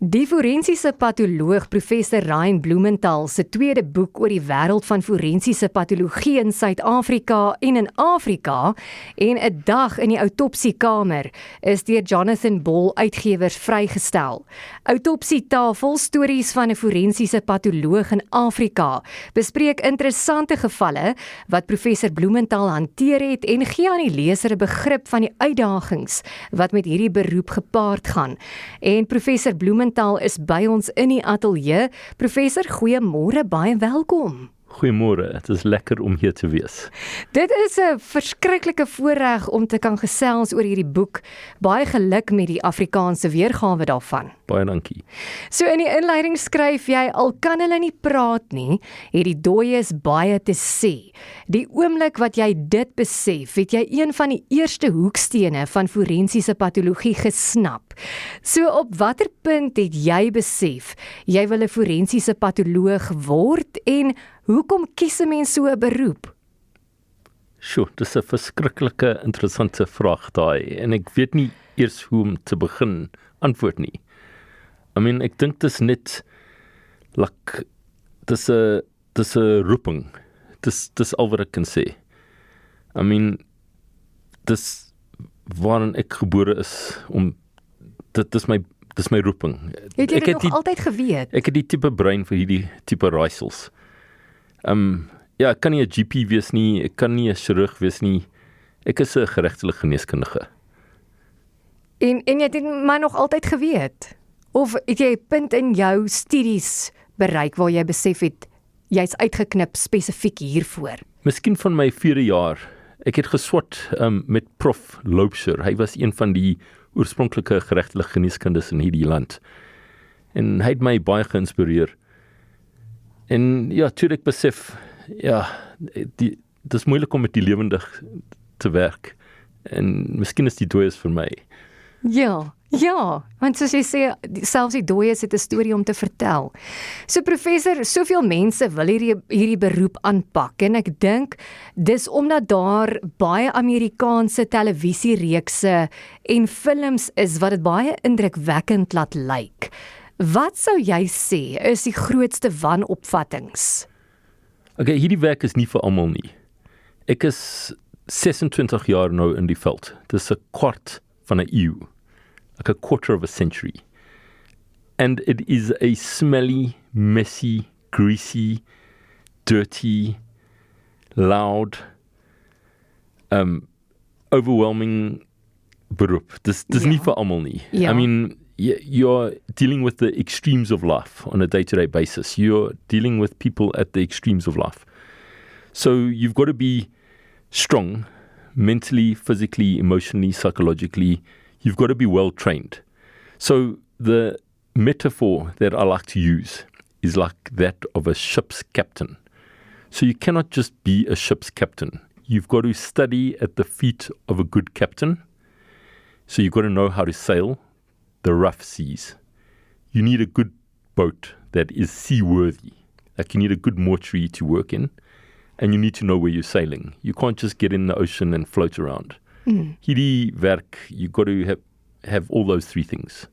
Die forensiese patoloog professor Ryan Blumenthal se tweede boek oor die wêreld van forensiese patologie in Suid-Afrika en in Afrika en 'n dag in die autopsiekamer is deur Jonathan Ball Uitgewers vrygestel. Autopsietafel stories van 'n forensiese patoloog in Afrika bespreek interessante gevalle wat professor Blumenthal hanteer het en gee aan die leser 'n begrip van die uitdagings wat met hierdie beroep gepaard gaan. En professor Blumenthal is by ons in die ateljee. Professor, goeiemôre, baie welkom. Goeiemôre, het is lekker om hier te wees. Dit is 'n verskriklike voorreg om te kan gesels oor hierdie boek. Baie geluk met die Afrikaanse weergawe daarvan. Baie dankie. So in die inleiding skryf jy, al kan hulle nie praat nie, het die dooies baie te sê. Die oomblik wat jy dit besef, het jy een van die eerste hoekstene van forensiese patologie gesnap. So op watter punt het jy besef, jy wil 'n forensiese patoloog word en hoekom kies 'n mens so 'n beroep? Sjoe, dis 'n verskriklike interessante vraag daai en ek weet nie eers hoe om te begin antwoord nie. Ek dink dis net dis 'n roeping. Dis al wat ek kan sê. Dis waarin ek gebore is om dis my roeping. Het jy dit nog altyd geweet? Ek het die tipe brein vir hierdie tipe raaisels. Ek kan nie 'n GP wees nie, ek kan nie 'n chirurg wees nie. Ek is 'n geregtelike geneeskundige. En jy het dit maar nog altyd geweet? Of het jy 'n punt in jou studies bereik waar jy besef het, jy's uitgeknip spesifiek hiervoor? Miskien van my 4de jaar. Ek het geswat met Prof Loubser. Hy was een van die oorspronklike geregtelike geneeskundiges in hierdie land. En hy het my baie geïnspireer. En ja, toe ek besef, dis moeilik om met die lewendig te werk. En miskien is die dooies vir my. Ja, want soos jy sê, selfs die dooies het 'n storie om te vertel. So professor, soveel mense wil hierdie beroep aanpak en ek dink dis omdat daar baie Amerikaanse televisiereekse en films is wat dit baie indrukwekkend laat lyk. Wat sou jy sê is die grootste wanopvattings? Okay, hierdie werk is nie vir almal nie. Ek is 26 jaar nou in die veld. Dis 'n kwart van 'n eeu. Like a quarter of a century. And it is a smelly, messy, greasy, dirty, loud, overwhelming beroep. Dis nie vir almal nie. Ja. You're dealing with the extremes of life on a day-to-day basis. You're dealing with people at the extremes of life. So you've got to be strong, mentally, physically, emotionally, psychologically. You've got to be well trained. So the metaphor that I like to use is like that of a ship's captain. So you cannot just be a ship's captain. You've got to study at the feet of a good captain. So you've got to know how to sail the rough seas. You need a good boat that is seaworthy. Like you need a good mortuary to work in. And you need to know where you're sailing. You can't just get in the ocean and float around. Hierdie werk, you got to have all those three things.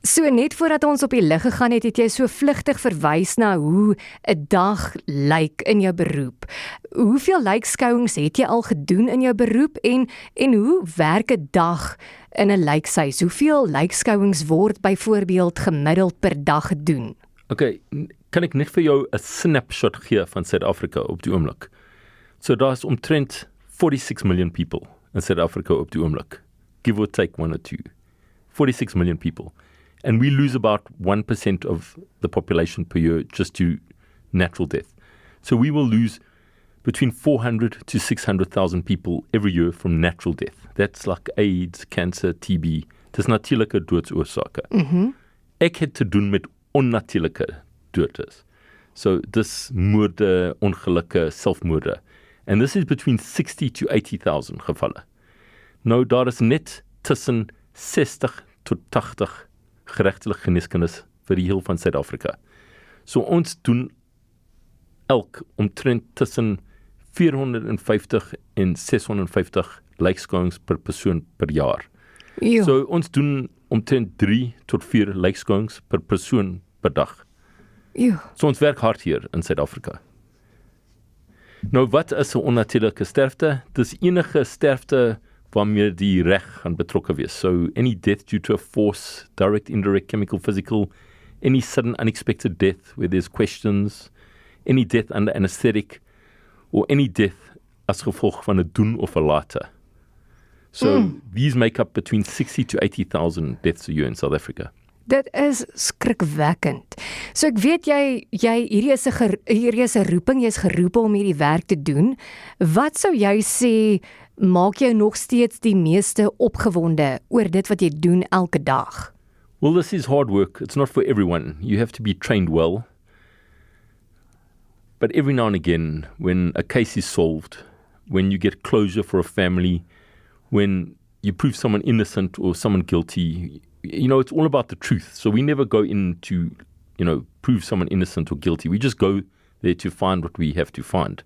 So net voordat ons op die lig gegaan het jy so vlugtig verwys na hoe 'n dag lyk in jou beroep. Hoeveel lijkskouings het jy al gedoen in jou beroep en hoe werk 'n dag in 'n lijkhuis? Hoeveel lijkskouings word byvoorbeeld gemiddeld per dag gedoen? Okay, kan ek net vir jou 'n snapshot gee van Suid-Afrika op die oomblik? So daar's omtrent 46 million people in South Africa op die oomblik. Give or take 1 or 2. 46 million people. And we lose about 1% of the population per year just to natural death. So we will lose between 400 to 600,000 people every year from natural death. That's like AIDS, cancer, TB. Dis natuurlike doodsoorsaake. Ek het te doen met onnatuurlike dood. So dis moorde, ongelukke, selfmoorde. And this is between 60 to 80,000 gevalle. Nou, daar is net tussen 60 tot 80 geregtelike geneeskundiges vir die heel van Suid-Afrika. So ons doen elk omtrent tussen 450 en 650 lijkskouings per persoon per jaar. Jo. So ons doen omtrent 3 tot 4 lijkskouings per persoon per dag. Ew. So ons werk hard hier in Suid-Afrika. Nou wat is 'n onnatuurlike sterfte? Dis enige sterfte waarmee die reg gaan betrokke wees. So any death due to a force, direct, indirect, chemical, physical, any sudden unexpected death where there's questions, any death under anesthetic, or any death as gevolg van 'n doen of 'n late. So these make up between 60 to 80,000 deaths a year in South Africa. Dit is skrikwekkend. So ek weet hierdie is 'n roeping, jy is geroep om hierdie werk te doen. Wat sou jy sê maak jou nog steeds die meeste opgewonde oor dit wat jy doen elke dag? Well, this is hard work. It's not for everyone. You have to be trained well. But every now and again, when a case is solved, when you get closure for a family, when you prove someone innocent or someone guilty, it's all about the truth. So we never go in to, prove someone innocent or guilty. We just go there to find what we have to find.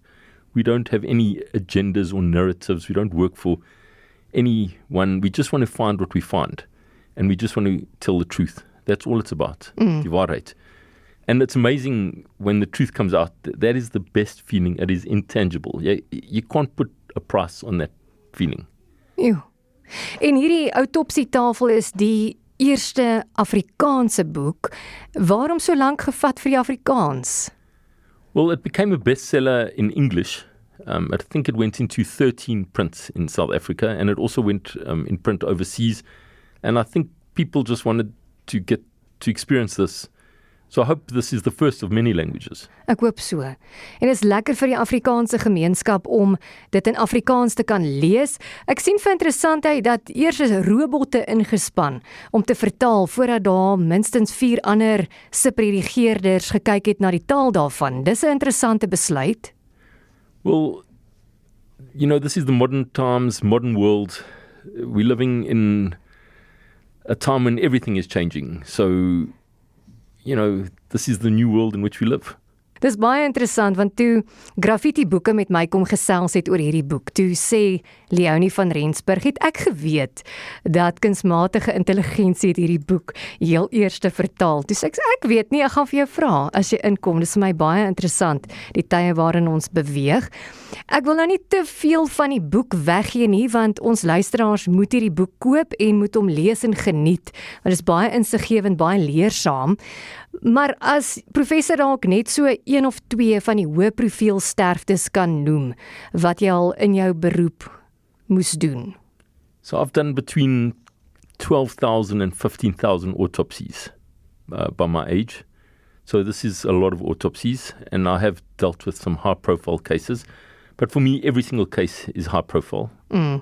We don't have any agendas or narratives. We don't work for anyone. We just want to find what we find. And we just want to tell the truth. That's all it's about. Die waarheid. And it's amazing when the truth comes out. That is the best feeling. It is intangible. You can't put a price on that feeling. Ew. En hierdie autopsietafel is die eerste Afrikaanse boek. Waarom so lank gevat vir die Afrikaans? Well, it became a bestseller in English. I think it went into 13 prints in South Africa, and it also went in print overseas. And I think people just wanted to get to experience this. So I hope this is the first of many languages. Ek hoop so. En dit is lekker vir die Afrikaanse gemeenskap om dit in Afrikaans te kan lees. Ek sien vir interessantheid dat eers is robotte ingespan om te vertaal voordat daar minstens 4 ander subredigeerders gekyk het na die taal daarvan. Dis 'n interessante besluit. Well, this is the modern times, modern world. We're living in a time when everything is changing. So this is the new world in which we live. Dis baie interessant, want toe Graffiti Boeke met my kom gesels het oor hierdie boek, toe sê Leonie van Rensburg, het ek geweet dat kunsmatige intelligensie het hierdie boek heel eers vertaal. Toe sê ek weet nie, ek gaan vir jou vra as jy inkom. Dis vir my baie interessant, die tye waarin ons beweeg. Ek wil nou nie te veel van die boek weggee nie, want ons luisteraars moet hierdie boek koop en moet hom lees en geniet. Want dit is baie insiggewend, baie leersaam. Maar as professor dalk net so 1 of 2 van die hoë profiel sterftes kan noem, wat jy al in jou beroep moes doen. So I've done between 12,000 and 15,000 autopsies by my age. So this is a lot of autopsies, and I have dealt with some high-profile cases. But for me, every single case is high-profile.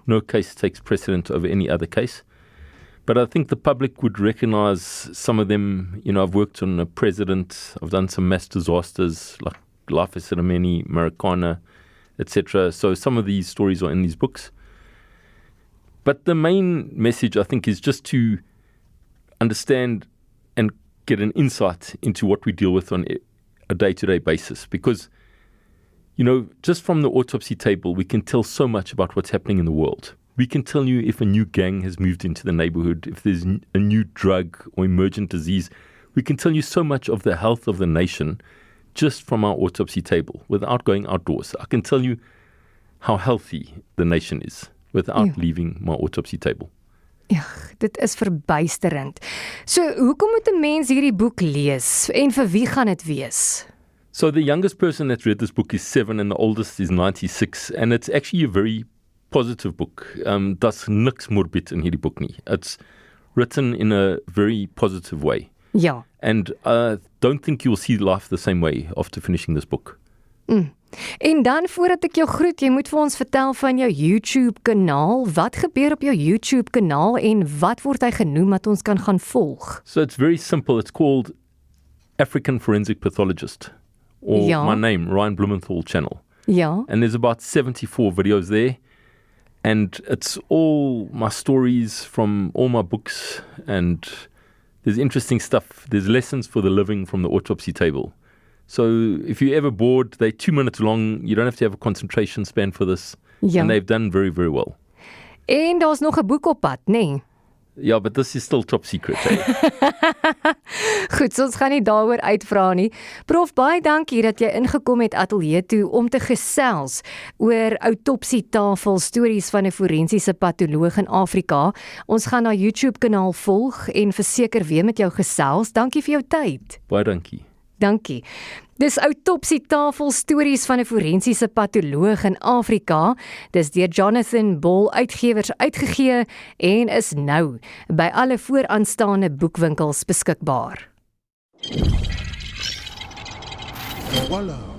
No case takes precedent over any other case. But I think the public would recognize some of them. I've worked on a president, I've done some mass disasters like Life at Sirameni, Marikana, etc. So some of these stories are in these books. But the main message, I think, is just to understand and get an insight into what we deal with on a day-to-day basis. Because, just from the autopsy table, we can tell so much about what's happening in the world. We can tell you if a new gang has moved into the neighborhood, if there's a new drug or emergent disease. We can tell you so much of the health of the nation just from our autopsy table without going outdoors. I can tell you how healthy the nation is without leaving my autopsy table. Ja, dit is verbuisterend. So, hoekom moet 'n mens hierdie boek lees en vir wie gaan dit wees? So the youngest person that's read this book is 7 and the oldest is 96, and it's actually a very positive book. Daar's niks morbid in hierdie boek nie. It's written in a very positive way. Ja. And I don't think you'll see life the same way after finishing this book. En dan voordat ek jou groet, jy moet vir ons vertel van jou YouTube kanaal. Wat gebeur op jou YouTube kanaal en wat word hy genoem dat ons kan gaan volg? So it's very simple. It's called African Forensic Pathologist, or my name, Ryan Blumenthal channel. Ja. And there's about 74 videos there. And it's all my stories from all my books, and there's interesting stuff. There's lessons for the living from the autopsy table. So if you're ever bored, they're 2 minutes long. You don't have to have a concentration span for this. Ja. And they've done very, very well. En daar's nog 'n boek op pad, nê? Ja, but this is still top secret. Eh? Goed, so ons gaan nie daaroor uitvra nie. Prof, baie dankie dat jy ingekom het ateljee toe om te gesels oor autopsietafel stories van 'n forensiese patoloog in Afrika. Ons gaan na YouTube kanaal volg en verseker weer met jou gesels. Dankie vir jou tyd. Baie dankie. Dankie. Dis autopsietafel stories van 'n forensiese patoloog in Afrika. Dis deur Jonathan Ball Uitgewers uitgegee en is nou by alle vooraanstaande boekwinkels beskikbaar. Voilà.